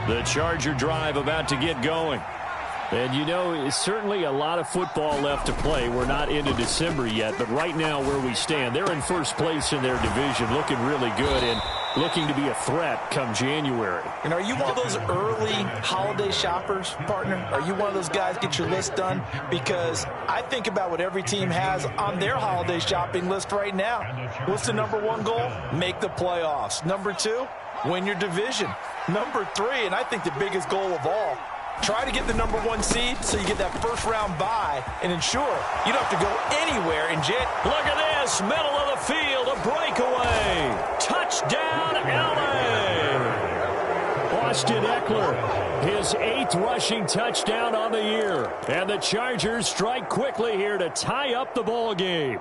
The Charger drive about to get going. And, you know, it's certainly a lot of football left to play. We're not into December yet, but right now where we stand, they're in first place in their division, looking really good and looking to be a threat come January. And are you one of those early holiday shoppers, partner? Are you one of those guys get your list done? Because I think about what every team has on their holiday shopping list right now. What's the number one goal? Make the playoffs. Number two, win your division. Number three, and I think the biggest goal of all, try to get the number one seed so you get that first round bye and ensure you don't have to go anywhere in Jan. Look at this, middle of the field, a breakaway. Touchdown, LA. Austin Eckler, his 8th rushing touchdown on the year. And the Chargers strike quickly here to tie up the ball game.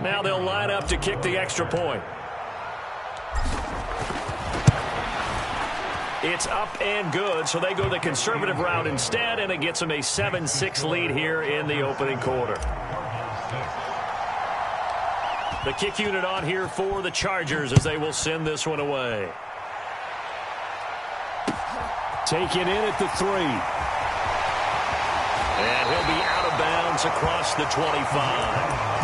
Now they'll line up to kick the extra point. It's up and good, so they go the conservative route instead, and it gets them a 7-6 lead here in the opening quarter. The kick unit on here for the Chargers as they will send this one away. Taken in at the 3. And he'll be out of bounds across the 25.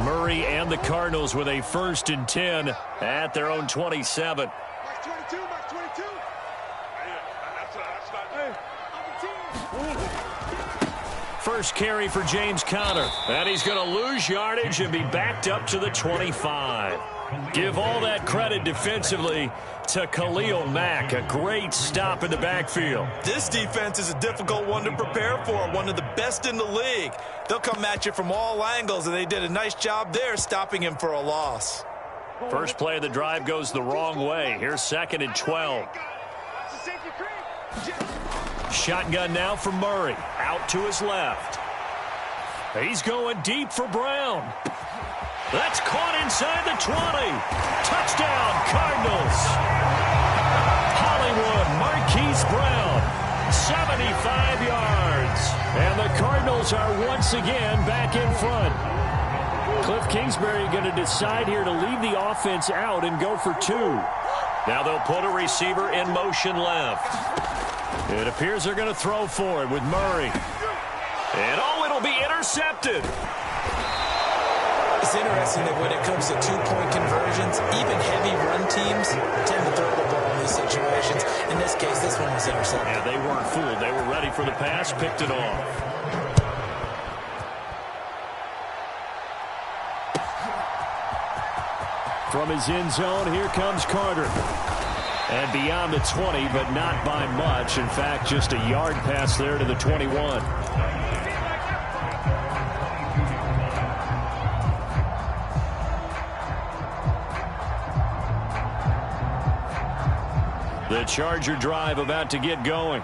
Murray and the Cardinals with a 1st and 10 at their own 27. First carry for James Conner. And he's going to lose yardage and be backed up to the 25. Give all that credit defensively to Khalil Mack. A great stop in the backfield. This defense is a difficult one to prepare for, one of the best in the league. They'll come at you from all angles, and they did a nice job there stopping him for a loss. First play of the drive goes the wrong way. Here's 2nd and 12. Shotgun now for Murray. Out to his left. He's going deep for Brown. That's caught inside the 20. Touchdown, Cardinals. Hollywood Marquise Brown, 75 yards. And the Cardinals are once again back in front. Cliff Kingsbury going to decide here to leave the offense out and go for 2. Now they'll put a receiver in motion left. It appears they're going to throw for it with Murray. And it'll be intercepted. It's interesting that when it comes to two-point conversions, even heavy run teams tend to throw the ball in these situations. In this case, this one was intercepted. Yeah, they weren't fooled. They were ready for the pass, picked it off. From his end zone, here comes Carter. And beyond the 20, but not by much. In fact, just a yard pass there to the 21. The Charger drive about to get going.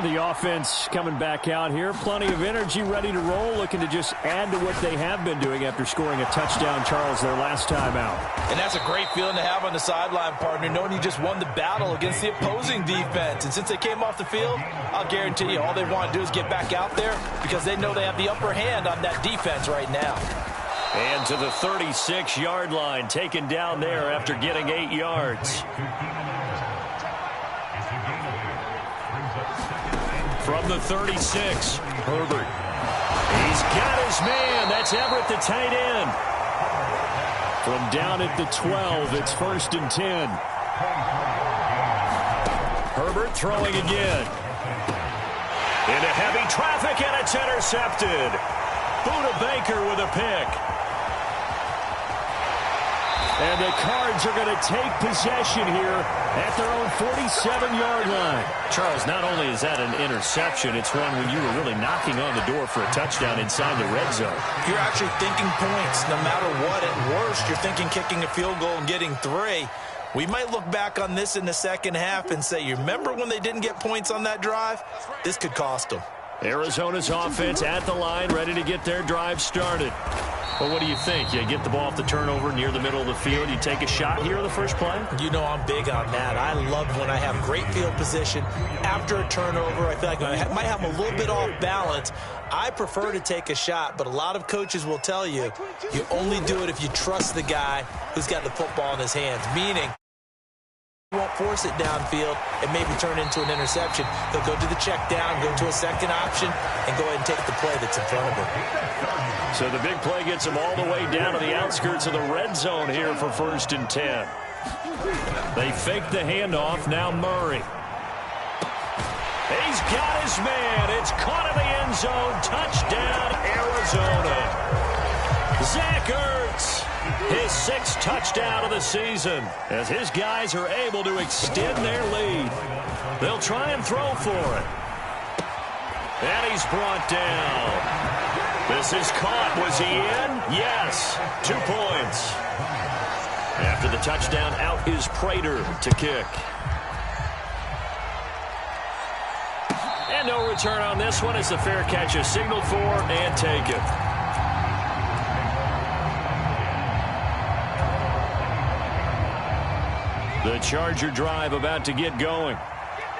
The offense coming back out here. Plenty of energy, ready to roll, looking to just add to what they have been doing after scoring a touchdown, Charles, their last time out. And that's a great feeling to have on the sideline, partner, knowing you just won the battle against the opposing defense. And since they came off the field, I'll guarantee you all they want to do is get back out there because they know they have the upper hand on that defense right now. And to the 36-yard line, taken down there after getting 8 yards. From the 36, Herbert. He's got his man. That's Everett, the tight end. From down at the 12, it's 1st and 10. Herbert throwing again. Into heavy traffic, and it's intercepted. Buda Baker with a pick. And the Cards are going to take possession here at their own 47-yard line. Charles, not only is that an interception, it's one when you were really knocking on the door for a touchdown inside the red zone. You're actually thinking points no matter what. At worst, you're thinking kicking a field goal and getting 3. We might look back on this in the second half and say, you remember when they didn't get points on that drive? This could cost them. Arizona's offense at the line, ready to get their drive started. Well, what do you think? You get the ball off the turnover near the middle of the field. You take a shot here in the first play? You know I'm big on that. I love when I have great field position after a turnover. I feel like I might have a little bit off balance. I prefer to take a shot, but a lot of coaches will tell you, you only do it if you trust the guy who's got the football in his hands, meaning he won't force it downfield and maybe turn into an interception. He'll go to the check down, go to a second option, and go ahead and take the play that's in front of him. So the big play gets him all the way down to the outskirts of the red zone here for 1st and 10. They fake the handoff. Now Murray. He's got his man. It's caught in the end zone. Touchdown, Arizona. Zach Ertz, his 6th touchdown of the season, as his guys are able to extend their lead. They'll try and throw for it. And he's brought down. This is caught. Was he in? Yes. 2 points. After the touchdown, out is Prater to kick. And no return on this one as the fair catch is signaled for and taken. The Charger drive about to get going.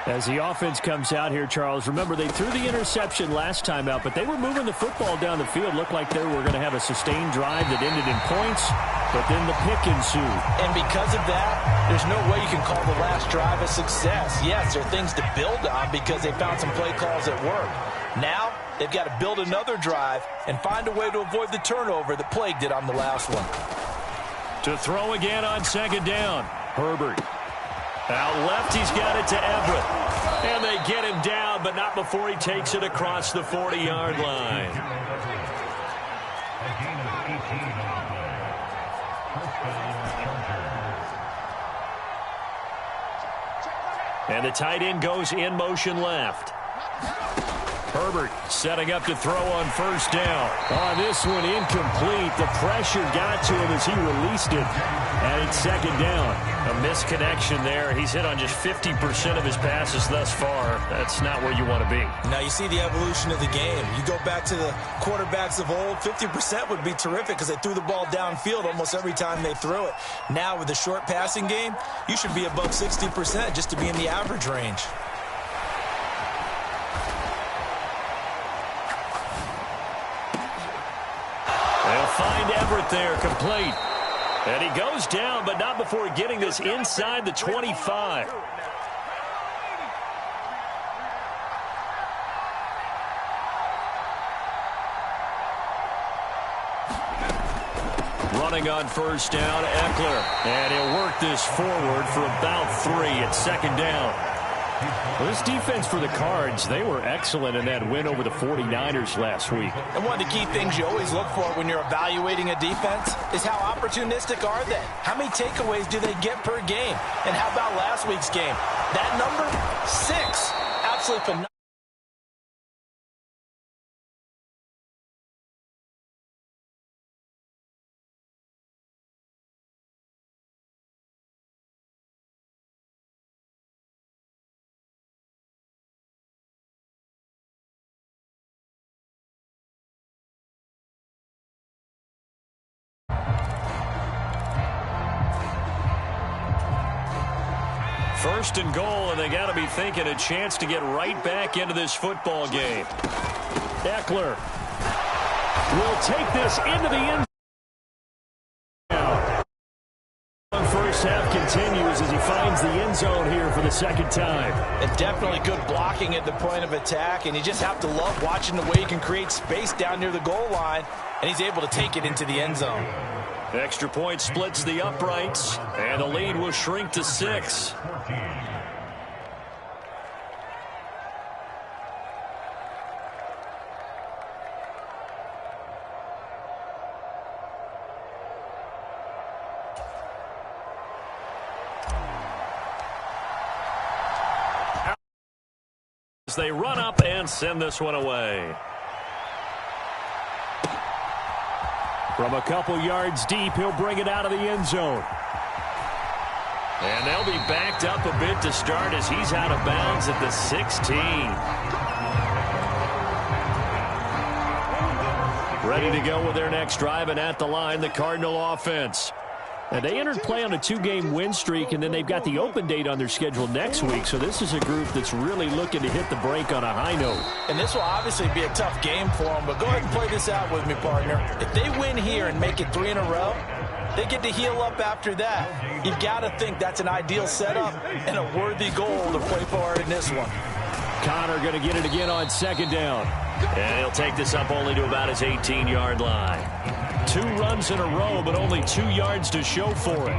As the offense comes out here, Charles, remember they threw the interception last time out, but they were moving the football down the field. Looked like they were going to have a sustained drive that ended in points, but then the pick ensued. And because of that, there's no way you can call the last drive a success. Yes, there are things to build on because they found some play calls that work. Now, they've got to build another drive and find a way to avoid the turnover that plagued it on the last one. To throw again on 2nd down, Herbert. Out left, he's got it to Everett. And they get him down, but not before he takes it across the 40-yard line. And the tight end goes in motion left. Herbert setting up to throw on 1st down. On this one, incomplete. The pressure got to him as he released it. And it's 2nd down. A misconnection there. He's hit on just 50% of his passes thus far. That's not where you want to be. Now you see the evolution of the game. You go back to the quarterbacks of old, 50% would be terrific because they threw the ball downfield almost every time they threw it. Now with the short passing game, you should be above 60% just to be in the average range. They'll find Everett there, complete. And he goes down, but not before getting this inside the 25. Running on 1st down, Eckler. And he'll work this forward for about 3 at 2nd down. Well, this defense for the Cards, they were excellent in that win over the 49ers last week. And one of the key things you always look for when you're evaluating a defense is how opportunistic are they? How many takeaways do they get per game? And how about last week's game? That number, 6. Absolutely phenomenal. First and goal, and they got to be thinking a chance to get right back into this football game. Eckler will take this into the end zone. First half continues as he finds the end zone here for the 2nd time. And definitely good blocking at the point of attack, and you just have to love watching the way he can create space down near the goal line, and he's able to take it into the end zone. Extra point splits the uprights, and the lead will shrink to 6. As they run up and send this one away. From a couple yards deep, he'll bring it out of the end zone. And they'll be backed up a bit to start as he's out of bounds at the 16. Ready to go with their next drive, and at the line, the Cardinal offense. And they entered play on a 2-game win streak, and then they've got the open date on their schedule next week. So this is a group that's really looking to hit the break on a high note. And this will obviously be a tough game for them, but go ahead and play this out with me, partner. If they win here and make it 3 in a row, they get to heal up after that. You've got to think that's an ideal setup and a worthy goal to play for in this one. Connor going to get it again on second down. And he'll take this up only to about his 18-yard line. 2 runs in a row, but only 2 yards to show for it.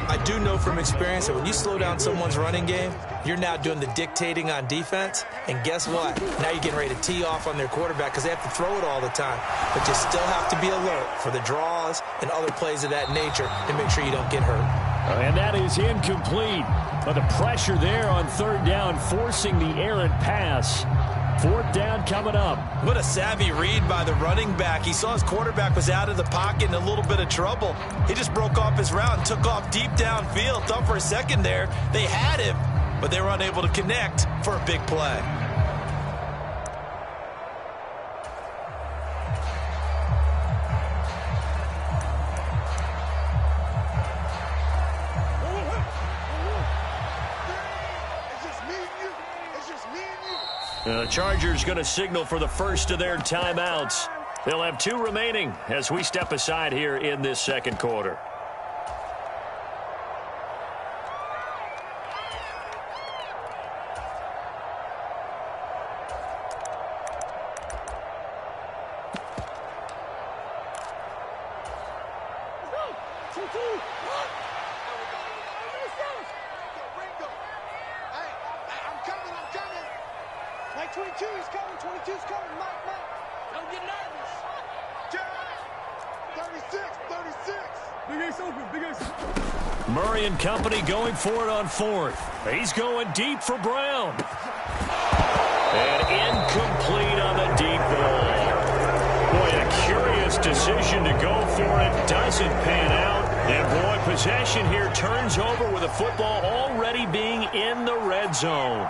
I do know from experience that when you slow down someone's running game, you're now doing the dictating on defense. And guess what? Now you're getting ready to tee off on their quarterback because they have to throw it all the time. But you still have to be alert for the draws and other plays of that nature to make sure you don't get hurt. And that is incomplete. But the pressure there on third down, forcing the errant pass. 4th down coming up. What a savvy read by the running back. He saw his quarterback was out of the pocket in a little bit of trouble. He just broke off his route and took off deep downfield. Thought for a second there they had him, but they were unable to connect for a big play. The Chargers going to signal for the first of their timeouts. They'll have 2 remaining as we step aside here in this second quarter. Murray and company going for it on 4th. He's going deep for Brown. And incomplete on the deep ball. Boy, a curious decision to go for it. Doesn't pan out. And boy, possession here turns over with the football already being in the red zone.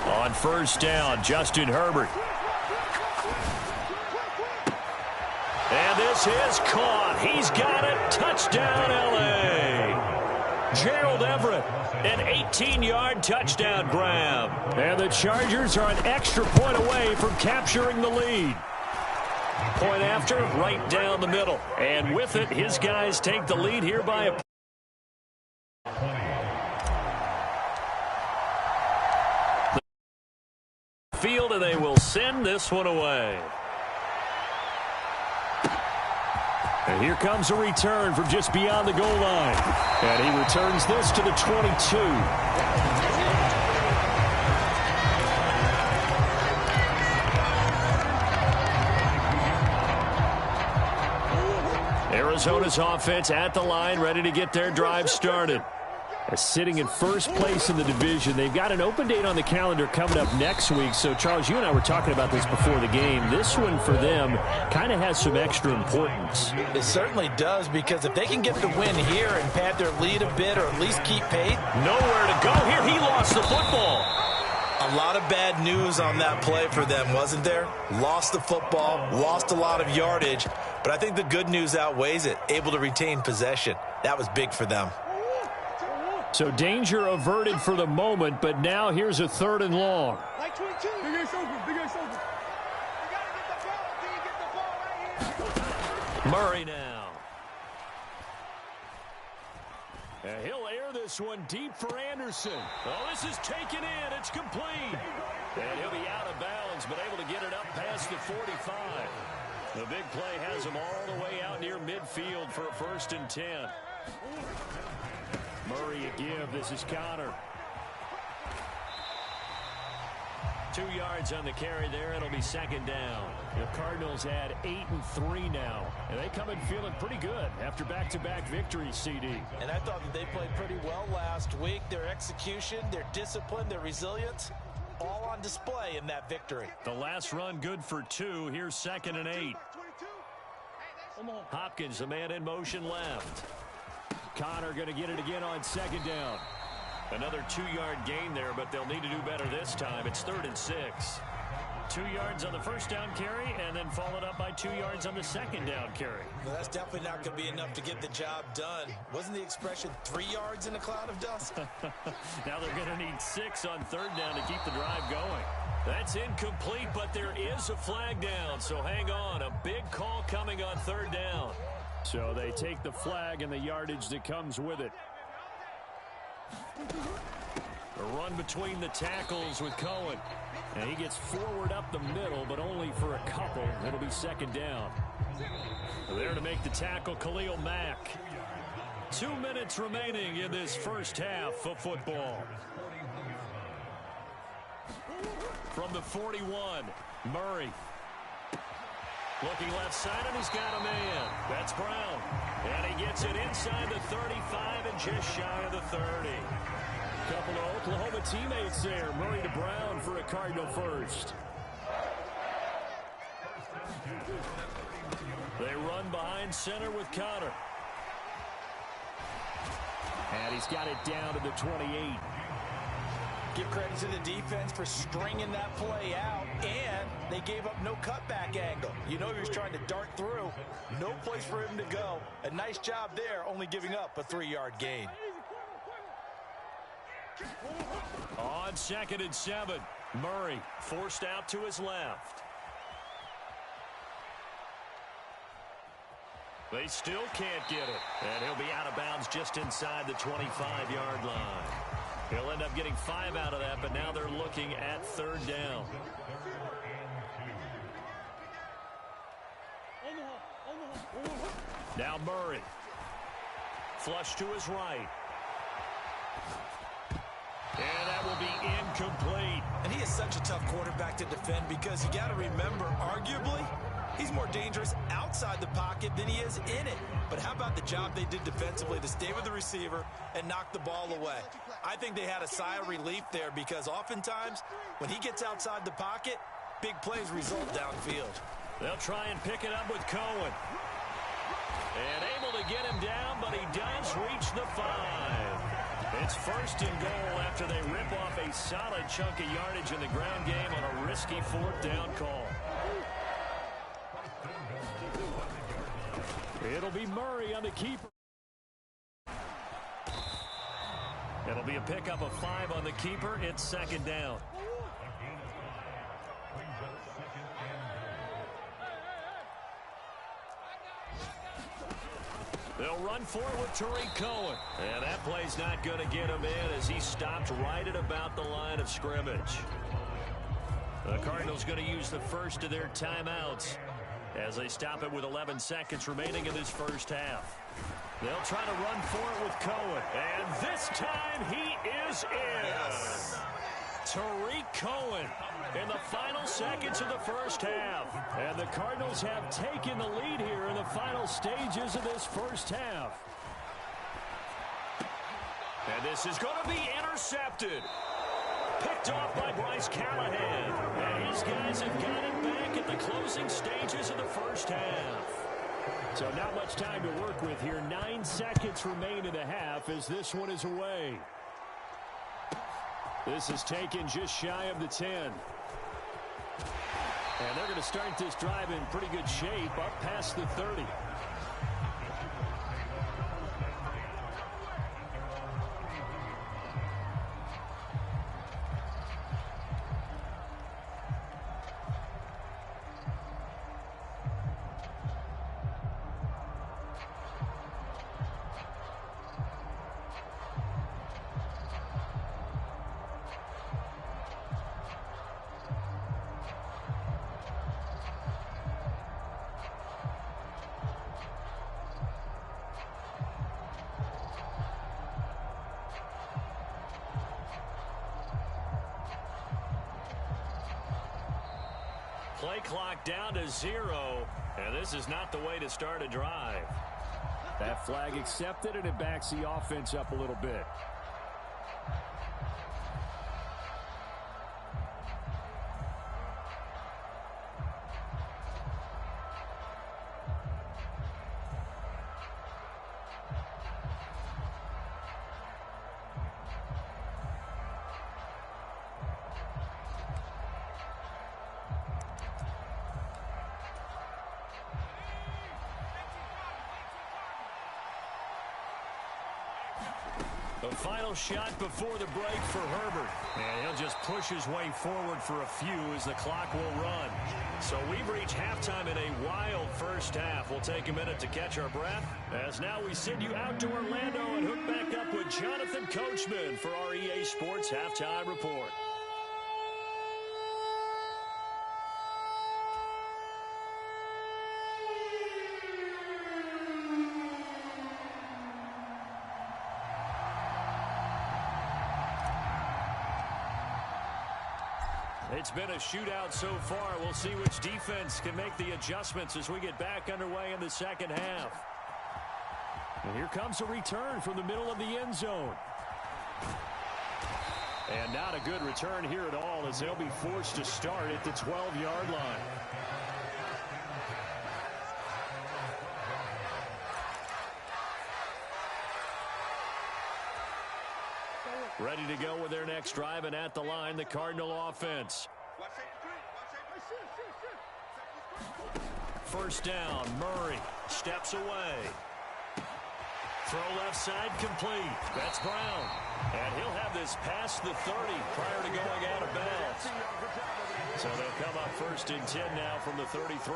On first down, Justin Herbert. And this is caught. He's got it. Touchdown, L.A. Gerald Everett, an 18-yard touchdown grab. And the Chargers are an extra point away from capturing the lead. Point after, right down the middle. And with it, his guys take the lead here by a field, and they will send this one away. And here comes a return from just beyond the goal line. And he returns this to the 22. Arizona's offense at the line, ready to get their drive started. Sitting in first place in the division. They've got an open date on the calendar coming up next week. So, Charles, you and I were talking about this before the game. This one for them kind of has some extra importance. It certainly does, because if they can get the win here and pad their lead a bit or at least keep pace. Nowhere to go here. He lost the football. A lot of bad news on that play for them, wasn't there? Lost the football, lost a lot of yardage, but I think the good news outweighs it. Able to retain possession. That was big for them. So danger averted for the moment, but now here's a 3rd and long. Like 22. Big ass open, big ass open. You got to get the ball. Can you get the ball right here? Murray now. And he'll air this one deep for Anderson. Oh, this is taken in. It's complete. And he'll be out of bounds, but able to get it up past the 45. The big play has him all the way out near midfield for a 1st and 10. Murray a give. This is Connor. 2 yards on the carry there. It'll be 2nd down. The Cardinals add 8-3 now. And they come in feeling pretty good after back-to-back victories, CD. And I thought that they played pretty well last week. Their execution, their discipline, their resilience, all on display in that victory. The last run good for 2. Here's 2nd and 8. Hopkins, the man in motion left. Connor going to get it again on 2nd down. Another 2-yard gain there, but they'll need to do better this time. It's 3rd and 6. 2 yards on the first down carry, and then followed up by 2 yards on the second down carry. Well, that's definitely not going to be enough to get the job done. Wasn't the expression 3 yards in a cloud of dust? Now they're going to need 6 on 3rd down to keep the drive going. That's incomplete, but there is a flag down, so hang on. A big call coming on 3rd down. So they take the flag and the yardage that comes with it. A run between the tackles with Cohen. And he gets forward up the middle, but only for a couple. It'll be 2nd down. There to make the tackle, Khalil Mack. 2 minutes remaining in this first half of football. From the 41, Murray. Looking left side, and he's got a man. That's Brown. And he gets it inside the 35 and just shy of the 30. Couple of Oklahoma teammates there. Murray to Brown for a Cardinal first. They run behind center with Connor. And he's got it down to the 28. Give credit to the defense for stringing that play out, and they gave up no cutback angle. You know he was trying to dart through. No place for him to go. A nice job there, only giving up a 3-yard gain. On 2nd and 7, Murray forced out to his left. They still can't get it. And he'll be out of bounds just inside the 25-yard line. He'll end up getting 5 out of that, but now they're looking at 3rd down. Now Murray. Flush to his right. And that will be incomplete. And he is such a tough quarterback to defend because you got to remember, arguably, he's more dangerous outside the pocket than he is in it. But how about the job they did defensively to stay with the receiver and knock the ball away? I think they had a sigh of relief there because oftentimes when he gets outside the pocket, big plays result downfield. They'll try and pick it up with Cohen. And able to get him down, but he does reach the 5. It's 1st and goal after they rip off a solid chunk of yardage in the ground game on a risky 4th down call. It'll be Murray on the keeper. It'll be a pickup of 5 on the keeper. It's 2nd down. They'll run forward with Tariq Cohen. And that play's not going to get him in as he stopped right at about the line of scrimmage. The Cardinals going to use the first of their timeouts as they stop it with 11 seconds remaining in this first half. They'll try to run for it with Cohen. And this time he is in. Yes. Tariq Cohen in the final seconds of the first half. And the Cardinals have taken the lead here in the final stages of this first half. And this is going to be intercepted. Picked off by Bryce Callahan. And these guys have got it back at the closing stages of the first half. So not much time to work with here. 9 seconds remain in the half as this one is away. This is taken just shy of the 10. And they're going to start this drive in pretty good shape up past the 30. Play clock down to 0, and this is not the way to start a drive. That flag accepted, and it backs the offense up a little bit. The final shot before the break for Herbert. And he'll just push his way forward for a few as the clock will run. So we've reached halftime in a wild first half. We'll take a minute to catch our breath. As now we send you out to Orlando and hook back up with Jonathan Coachman for our EA Sports Halftime Report. It's been a shootout so far. We'll see which defense can make the adjustments as we get back underway in the second half. And here comes a return from the middle of the end zone. And not a good return here at all as they'll be forced to start at the 12-yard line. Ready to go with their next drive, and at the line, the Cardinal offense. First down, Murray steps away. Throw left side complete. That's Brown. And he'll have this past the 30 prior to going out of bounds. So they'll come up first and 10 now from the 33.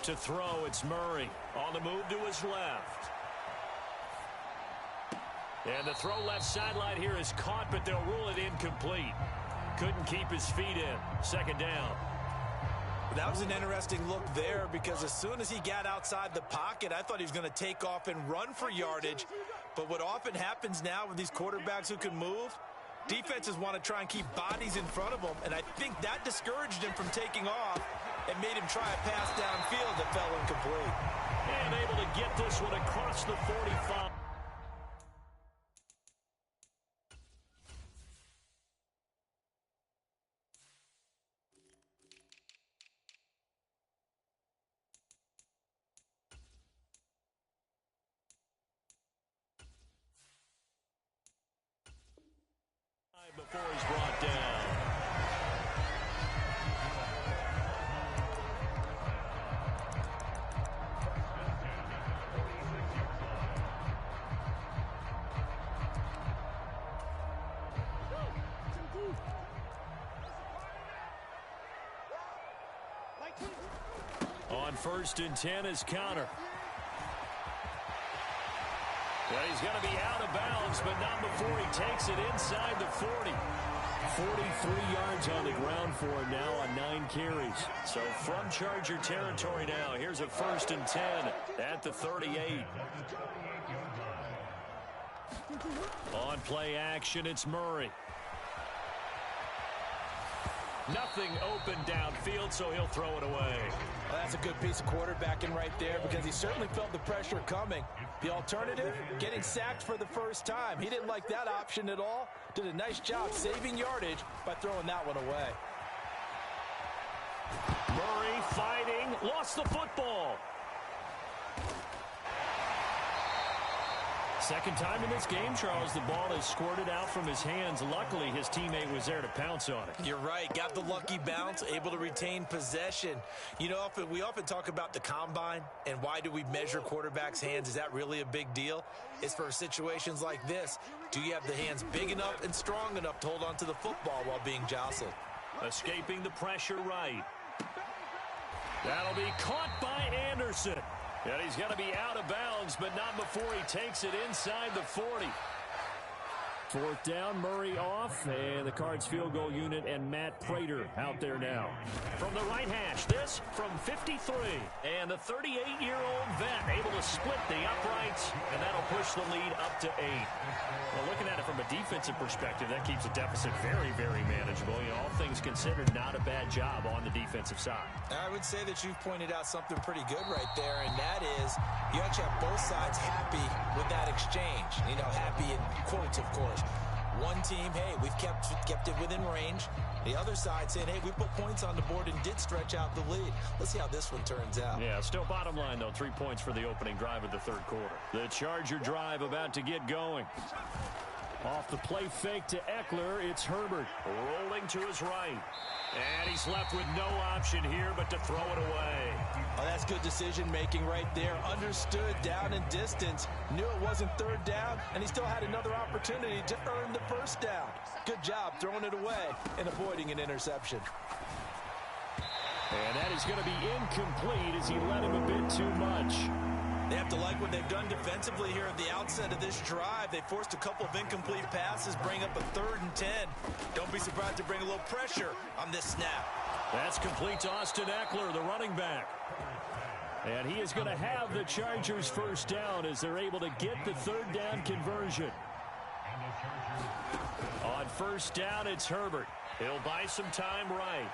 To throw, it's Murray. On the move to his left. And the throw left sideline here is caught, but they'll rule it incomplete. Couldn't keep his feet in. Second down. That was an interesting look there because as soon as he got outside the pocket, I thought he was going to take off and run for yardage. But what often happens now with these quarterbacks who can move, defenses want to try and keep bodies in front of them, and I think that discouraged him from taking off and made him try a pass downfield that fell incomplete. And able to get this one across the 45. Before he's brought down. On first and 10 is Counter. Well, he's going to be out of bounds, but not before he takes it inside the 40. 43 yards on the ground for him now on 9 carries. So from Charger territory now, here's a first and 10 at the 38. On play action, it's Murray. Nothing open downfield, so he'll throw it away. Well, that's a good piece of quarterbacking right there because he certainly felt the pressure coming. The alternative, getting sacked for the first time. He didn't like that option at all. Did a nice job saving yardage by throwing that one away. Murray fighting, lost the football. Second time in this game, Charles, the ball has squirted out from his hands. Luckily, his teammate was there to pounce on it. You're right. Got the lucky bounce, able to retain possession. You know, we often talk about the combine and why do we measure quarterbacks' hands. Is that really a big deal? It's for situations like this. Do you have the hands big enough and strong enough to hold on to the football while being jostled? Escaping the pressure right. That'll be caught by Anderson. And he's going to be out of bounds, but not before he takes it inside the 40. Fourth down, Murray off, and the Cards field goal unit and Matt Prater out there now. From the right hash, this from 53. And the 38-year-old vet able to split the uprights, and that'll push the lead up to 8. Well, looking at it from a defensive perspective, that keeps the deficit very, very manageable. You know, all things considered, not a bad job on the defensive side. I would say that you've pointed out something pretty good right there, and that is you actually have both sides happy with that exchange. You know, happy in quotes, of course. One team, hey, we've kept it within range. The other side saying, hey, we put points on the board and did stretch out the lead. Let's see how this one turns out. Yeah, still bottom line, though, 3 points for the opening drive of the third quarter. The Charger drive about to get going. Off the play fake to Eckler, it's Herbert. Rolling to his right. And he's left with no option here but to throw it away. Oh, that's good decision-making right there. Understood down and distance. Knew it wasn't third down, and he still had another opportunity to earn the first down. Good job throwing it away and avoiding an interception. And that is going to be incomplete as he led him a bit too much. They have to like what they've done defensively here at the outset of this drive. They forced a couple of incomplete passes, bring up a 3rd and 10. Don't be surprised to bring a little pressure on this snap. That's complete to Austin Eckler, the running back. And he is going to have the Chargers first down as they're able to get the 3rd down conversion. On first down, it's Herbert. He'll buy some time right.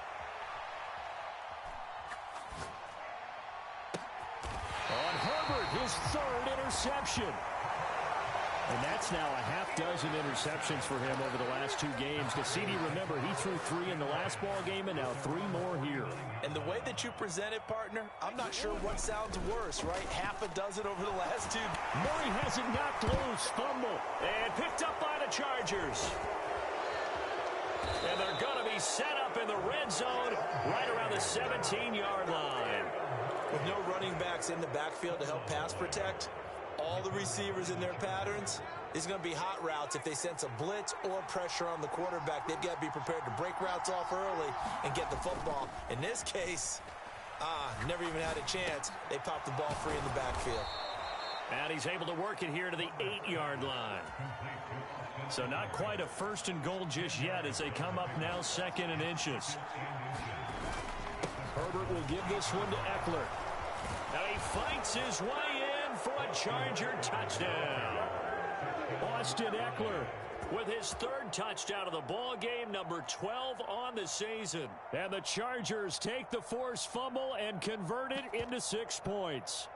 On Herbert, his 3rd interception. And that's now a half dozen interceptions for him over the last 2 games. Cassidy, remember, he threw 3 in the last ball game and now 3 more here. And the way that you present it, partner, I'm not sure what sounds worse, right? Half a dozen over the last 2. Murray has it knocked loose, fumble, and picked up by the Chargers. And they're going to be set up in the red zone right around the 17-yard line. With no running backs in the backfield to help pass protect, all the receivers in their patterns, it's going to be hot routes. If they sense a blitz or pressure on the quarterback, they've got to be prepared to break routes off early and get the football. In this case, never even had a chance. They popped the ball free in the backfield. And he's able to work it here to the 8-yard line. So not quite a 1st and goal just yet as they come up now 2nd and inches. Herbert will give this one to Eckler. Now he fights his way in for a Charger touchdown. Austin Eckler with his 3rd touchdown of the ball game, number 12 on the season. And the Chargers take the forced fumble and convert it into 6 points.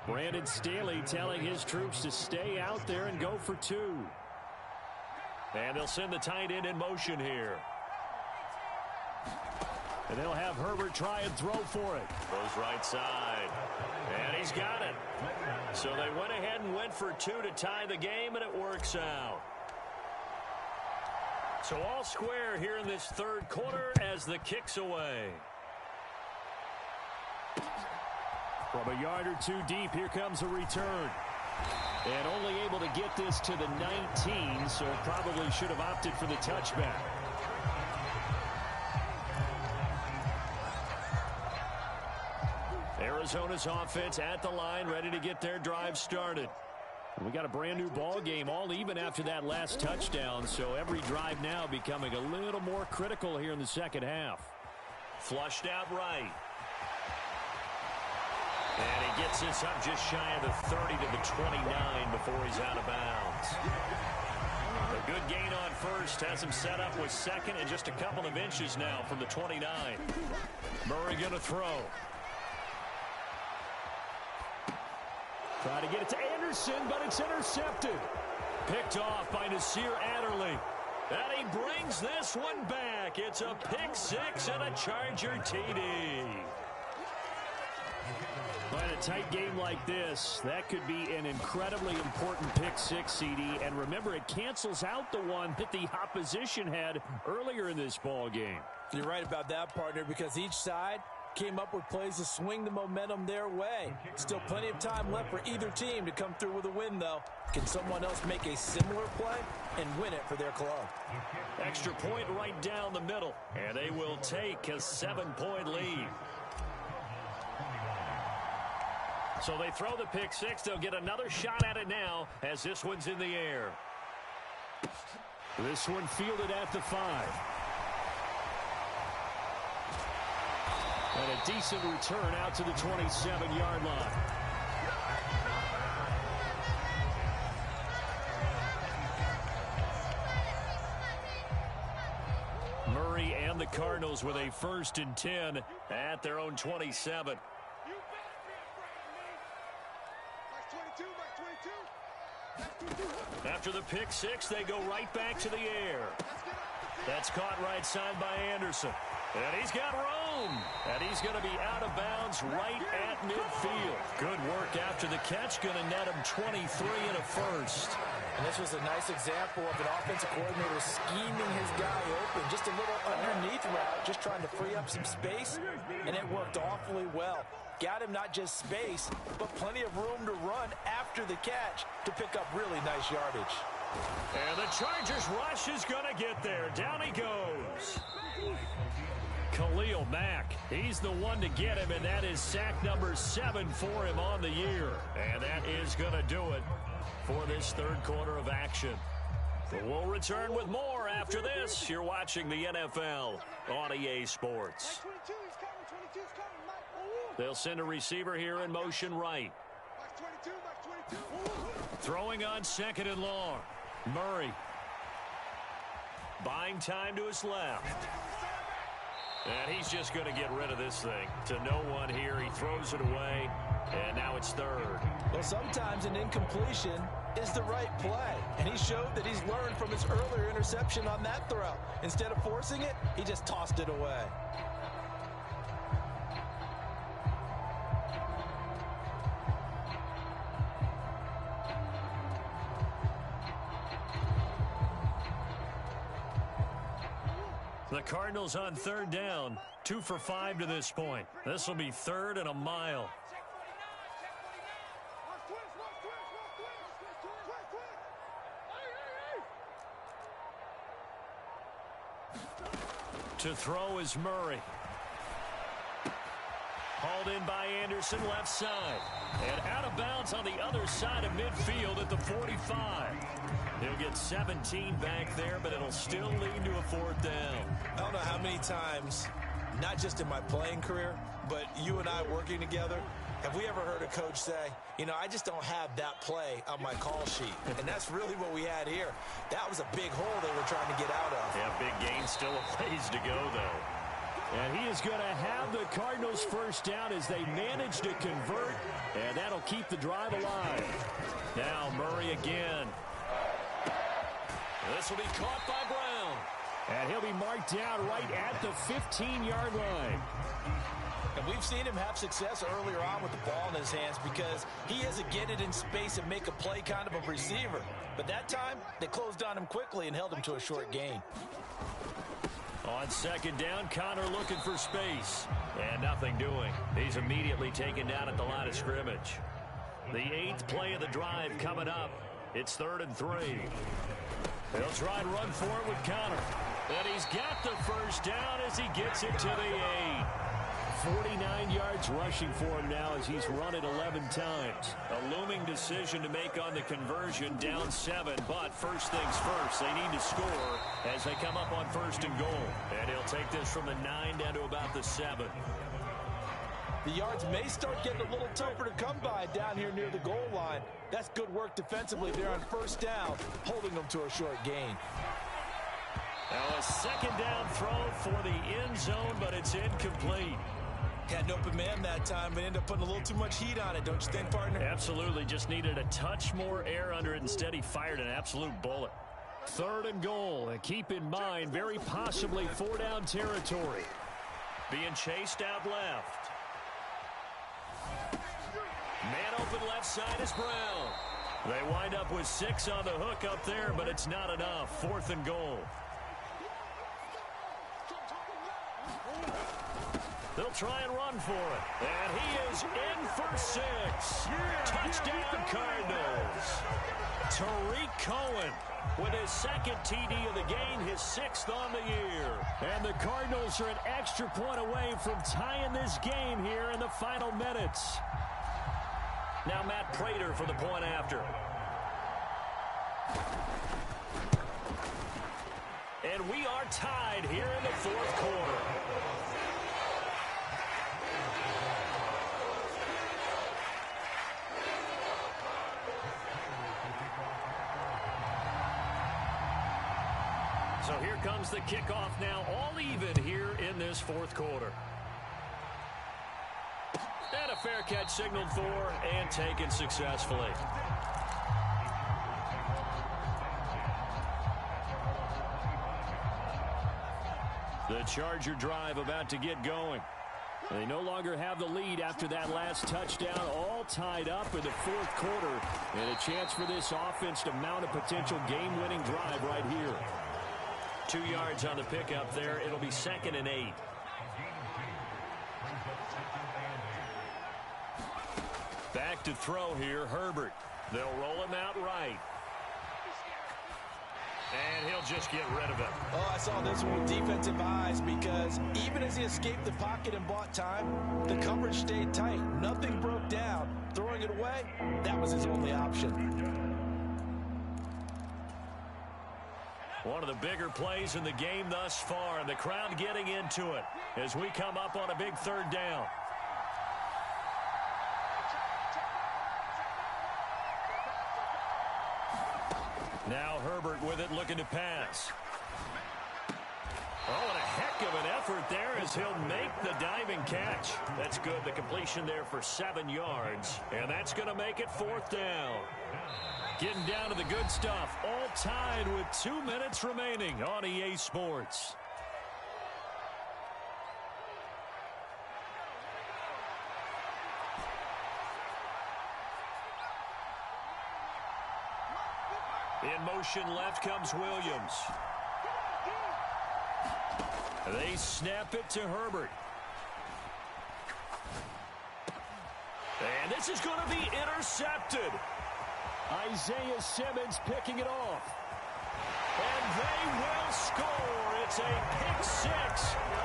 Brandon Staley telling his troops to stay out there and go for 2. And they'll send the tight end in motion here. And they'll have Herbert try and throw for it. Goes right side. And he's got it. So they went ahead and went for 2 to tie the game, and it works out. So all square here in this 3rd quarter as the kick's away. From a yard or 2 deep, here comes a return. And only able to get this to the 19, so probably should have opted for the touchback. Arizona's offense at the line, ready to get their drive started. We got a brand new ball game, all even after that last touchdown, so every drive now becoming a little more critical here in the 2nd half. Flushed out right. And he gets this up just shy of the 30 to the 29 before he's out of bounds. A good gain on first has him set up with 2nd and just a couple of inches now from the 29. Murray going to throw. Try to get it to Anderson, but it's intercepted. Picked off by Nasir Adderley. And he brings this one back. It's a pick 6 and a Charger TD. But in a tight game like this, that could be an incredibly important pick 6, CD. And remember, it cancels out the one that the opposition had earlier in this ball game. You're right about that, partner, because each side came up with plays to swing the momentum their way. Still plenty of time left for either team to come through with a win, though. Can someone else make a similar play and win it for their club? Extra point right down the middle, and they will take a 7-point lead. So they throw the pick 6. They'll get another shot at it now as this one's in the air. This one fielded at the 5. And a decent return out to the 27-yard line. Murray and the Cardinals with a 1st and 10 at their own 27. You better be afraid of me. Mark 22, Mark 22. After the pick six, they go right back to the air. That's caught right side by Anderson. And he's got room. And he's going to be out of bounds right at midfield. Good work after the catch. Going to net him 23 and a first. And this was a nice example of an offensive coordinator scheming his guy open. Just a little underneath route, just trying to free up some space. And it worked awfully well. Got him not just space, but plenty of room to run after the catch to pick up really nice yardage. And the Chargers rush is going to get there. Down he goes. Khalil Mack, he's the one to get him, and that is sack number 7 for him on the year. And that is going to do it for this third quarter of action. But we'll return with more after this. You're watching the NFL on EA Sports. They'll send a receiver here in motion right. Throwing on second and long. Murray. Buying time to his left. And he's just going to get rid of this thing to no one here. He throws it away, and now it's third. Well, sometimes an incompletion is the right play, and he showed that he's learned from his earlier interception on that throw. Instead of forcing it, he just tossed it away. The Cardinals on third down, 2 for 5 to this point. This will be third and a mile. To throw is Murray. Hauled in by Anderson, left side. And out of bounds on the other side of midfield at the 45. He'll get 17 back there, but it'll still lead to a fourth down. I don't know how many times, not just in my playing career, but you and I working together, have we ever heard a coach say, you know, I just don't have that play on my call sheet. And that's really what we had here. That was a big hole they were trying to get out of. Yeah, big gain, still a ways to go, though. And he is going to have the Cardinals first down as they manage to convert, and that'll keep the drive alive. Now Murray again. This will be caught by Brown. And he'll be marked down right at the 15-yard line. And we've seen him have success earlier on with the ball in his hands because he is a get it in space and make a play kind of a receiver. But that time, they closed on him quickly and held him to a short gain. On second down, Connor looking for space. And nothing doing. He's immediately taken down at the line of scrimmage. The 8th play of the drive coming up. It's 3rd and 3. They'll try and run for it with Connor. And he's got the first down as he gets it to the 8. 49 yards rushing for him now as he's run it 11 times. A looming decision to make on the conversion, down 7. But first things first, they need to score as they come up on 1st and goal. And he'll take this from the 9 down to about the 7. The yards may start getting a little tougher to come by down here near the goal line. That's good work defensively there on first down, holding them to a short gain. Now a second down throw for the end zone, but it's incomplete. Had an open man that time, but ended up putting a little too much heat on it, don't you think, partner? Absolutely. Just needed a touch more air under it. Instead, he fired an absolute bullet. 3rd and goal. And keep in mind, very possibly 4-down territory. Being chased out left. Man open left side is Brown. They wind up with 6 on the hook up there, but it's not enough. 4th and goal. They'll try and run for it. And he is in for 6. Touchdown, Cardinals. Tariq Cohen with his 2nd TD of the game, his 6th on the year. And the Cardinals are an extra point away from tying this game here in the final minutes. Now Matt Prater for the point after. And we are tied here in the 4th quarter. So here comes the kickoff now, all even here in this 4th quarter. And a fair catch signaled for and taken successfully. The Charger drive about to get going. They no longer have the lead after that last touchdown, all tied up in the fourth quarter, and a chance for this offense to mount a potential game-winning drive right here. 2 yards on the pickup there. It'll be 2nd and 8. Back to throw here, Herbert. They'll roll him out right. And he'll just get rid of it. Oh, I saw this one with defensive eyes because even as he escaped the pocket and bought time, the coverage stayed tight. Nothing broke down. Throwing it away, that was his only option. One of the bigger plays in the game thus far, and the crowd getting into it as we come up on a big 3rd down. Now Herbert with it, looking to pass. Oh, and a heck of an effort there as he'll make the diving catch. That's good. The completion there for 7 yards, and that's going to make it 4th down. Getting down to the good stuff, all tied with 2 minutes remaining on EA Sports. In motion left comes Williams. They snap it to Herbert. And this is going to be intercepted. Isaiah Simmons picking it off. And they will score. It's a pick 6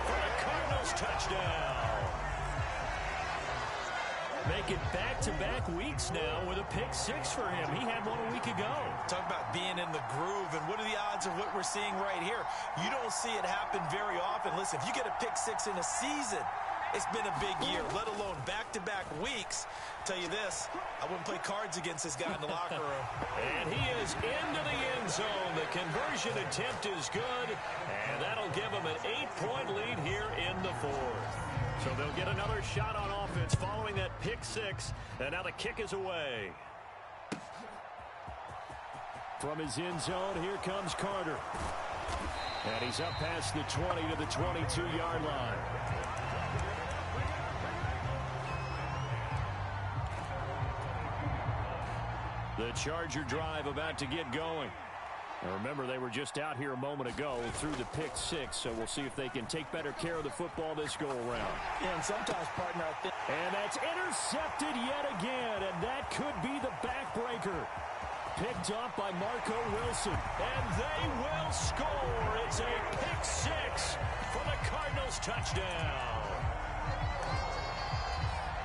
for the Cardinals touchdown. Make it back-to-back weeks now with a pick 6 for him. He had one a week ago. Talk about being in the groove, and what are the odds of what we're seeing right here? You don't see it happen very often. Listen, if you get a pick 6 in a season, it's been a big year, let alone back-to-back weeks. Tell you this, I wouldn't play cards against this guy in the locker room. And he is into the end zone. The conversion attempt is good, and that'll give him an 8-point lead here in the 4th. So they'll get another shot on offense following that pick 6, and now the kick is away. From his end zone, here comes Carter. And he's up past the 20 to the 22-yard line. The Charger drive about to get going. And remember, they were just out here a moment ago through the pick 6, so we'll see if they can take better care of the football this go-around. Yeah, and sometimes, partner, I think... And that's intercepted yet again, and that could be the backbreaker. Picked up by Marco Wilson, and they will score. It's a pick 6 for the Cardinals touchdown.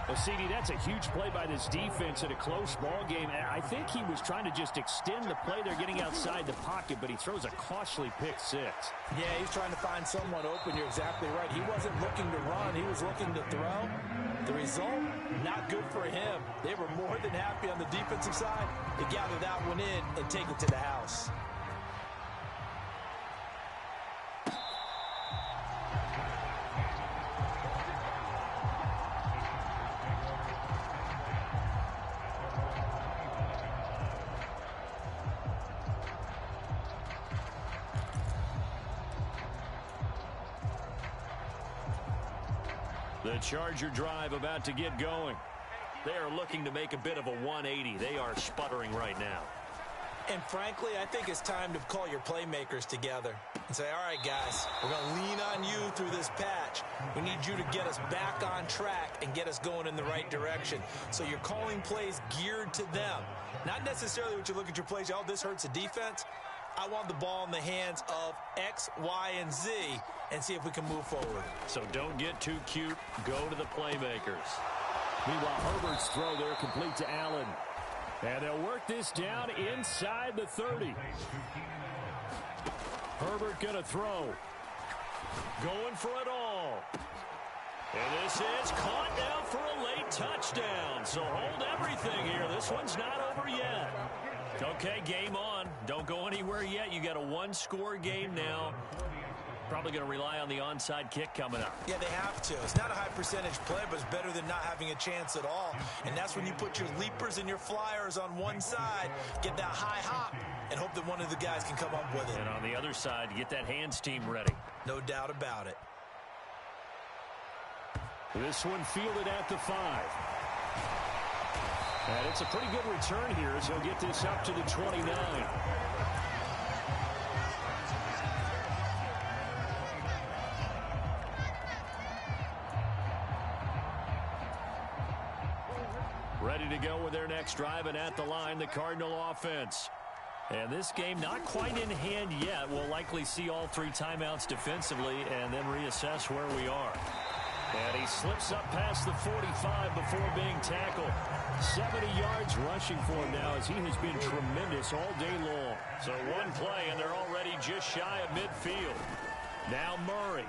Well, CD, that's a huge play by this defense in a close ball game. I think he was trying to just extend the play. They're getting outside the pocket, but he throws a costly pick 6. Yeah, he's trying to find someone open. You're exactly right. He wasn't looking to run. He was looking to throw. The result, not good for him. They were more than happy on the defensive side to gather that one in and take it to the house. The Charger drive about to get going. They are looking to make a bit of a 180. They are sputtering right now. And frankly, I think it's time to call your playmakers together and say, all right, guys, we're going to lean on you through this patch. We need you to get us back on track and get us going in the right direction. So you're calling plays geared to them. Not necessarily what you look at your plays, oh, this hurts the defense. I want the ball in the hands of X, Y, and Z and see if we can move forward. So don't get too cute. Go to the playmakers. Meanwhile, Herbert's throw there complete to Allen. And they'll work this down inside the 30. Herbert going to throw. Going for it all. And this is caught now for a late touchdown. So hold everything here. This one's not over yet. Okay, game on. Don't go anywhere yet. You got a one-score game now. probably going to rely on the onside kick coming up. Yeah, they have to. It's not a high percentage play, but it's better than not having a chance at all. And that's when you put your leapers and your flyers on one side, get that high hop, and hope that one of the guys can come up with it. And on the other side, get that hands team ready. No doubt about it. This one fielded at the 5. And it's a pretty good return here as he'll get this up to the 29. Ready to go with their next drive, and at the line, the Cardinal offense. And this game not quite in hand yet. We'll likely see all 3 timeouts defensively and then reassess where we are. And he slips up past the 45 before being tackled. 70 yards rushing for him now as he has been tremendous all day long. So one play, and they're already just shy of midfield. Now Murray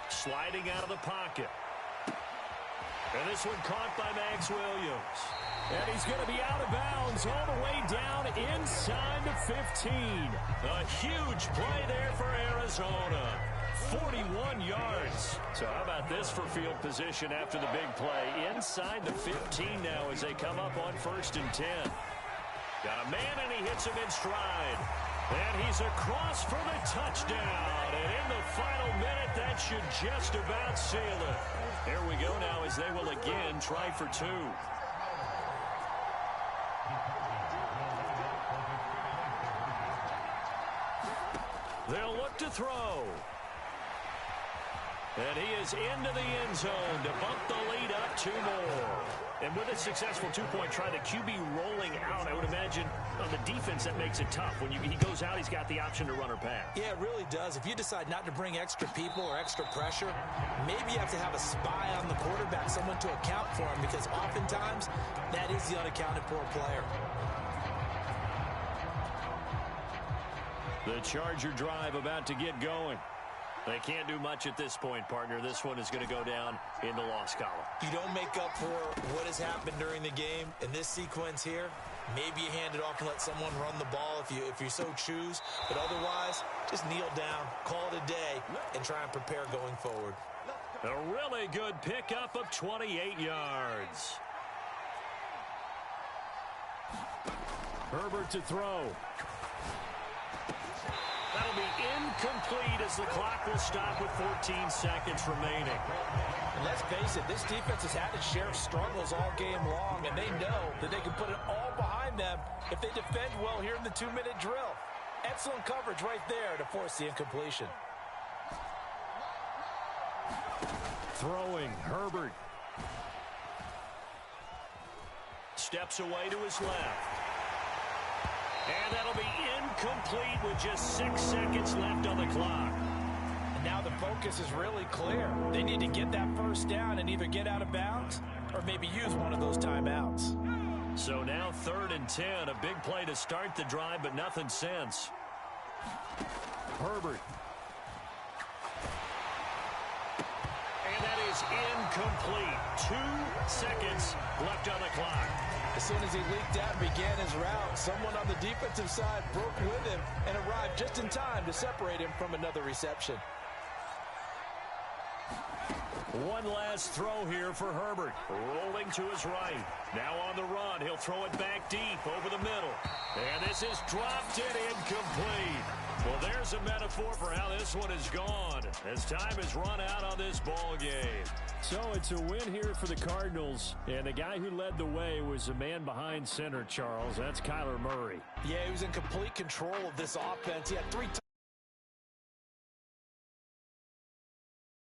sliding out of the pocket. And this one caught by Max Williams. And he's going to be out of bounds all the way down inside the 15. A huge play there for Arizona. 41 yards. So how about this for field position after the big play? Inside the 15 now as they come up on 1st and 10. Got a man, and he hits him in stride. And he's across for the touchdown. And in the final minute, that should just about seal it. Here we go now as they will again try for 2. They'll look to throw. And he is into the end zone to bump the lead up 2 more. And with a successful 2-point try, the QB rolling out, I would imagine on the defense that makes it tough. When he goes out, he's got the option to run or pass. Yeah, it really does. If you decide not to bring extra people or extra pressure, maybe you have to have a spy on the quarterback, someone to account for him, because oftentimes that is the unaccounted for player. The Charger drive about to get going. They can't do much at this point, partner. This one is going to go down in the loss column. You don't make up for what has happened during the game. In this sequence here, maybe you hand it off and let someone run the ball if you so choose. But otherwise, just kneel down, call it a day, and try and prepare going forward. A really good pickup of 28 yards. Herbert to throw. That'll be incomplete as the clock will stop with 14 seconds remaining. And let's face it, this defense has had its share of struggles all game long, and they know that they can put it all behind them if they defend well here in the 2-minute drill. Excellent coverage right there to force the incompletion. Throwing, Herbert. Steps away to his left. And that'll be incomplete with just 6 seconds left on the clock. And now the focus is really clear. They need to get that first down and either get out of bounds or maybe use one of those timeouts. So now 3rd and 10, a big play to start the drive, but nothing since. Herbert. And that is incomplete. 2 seconds left on the clock. As soon as he leaked out and began his route, someone on the defensive side broke with him and arrived just in time to separate him from another reception. One last throw here for Herbert. Rolling to his right. Now on the run. He'll throw it back deep over the middle. And this is dropped and incomplete. Well, there's a metaphor for how this one is gone as time has run out on this ball game. So it's a win here for the Cardinals, and the guy who led the way was the man behind center, Charles. That's Kyler Murray. Yeah, he was in complete control of this offense. He had 3